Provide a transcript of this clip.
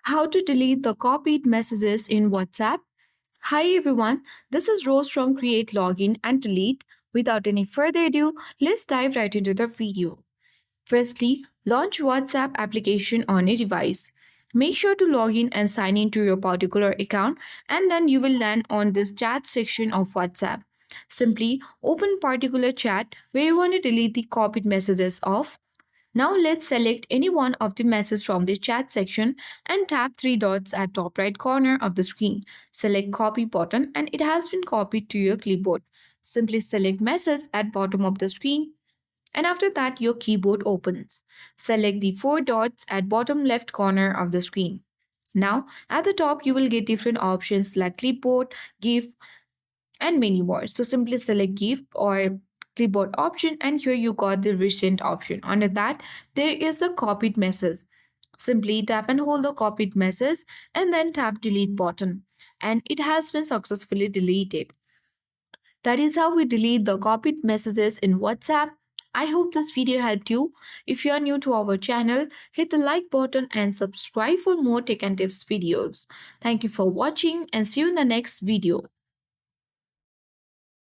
How to delete the copied messages in WhatsApp. Hi everyone, this is Rose from Create Login and Delete. Without any further ado, let's dive right into the video. Firstly, launch WhatsApp application on a device. Make sure to log in and sign in to your particular account, and then you will land on this chat section of WhatsApp. Simply open particular chat where you want to delete the copied messages of. Now let's select any one of the messages from the chat section and tap three dots at top right corner of the screen. Select copy button and it has been copied to your clipboard. Simply select message at bottom of the screen and after that your keyboard opens. Select the four dots at bottom left corner of the screen. Now at the top you will get different options like clipboard, GIF, and many more. So simply select GIF or clipboard option and here you got the recent option. Under that there is the copied message. Simply tap and hold the copied message and then tap delete button and it has been successfully deleted. That is how we delete the copied messages in WhatsApp. I hope this video helped you. If you are new to our channel, hit the like button and subscribe for more tech and tips videos. Thank you for watching and see you in the next video.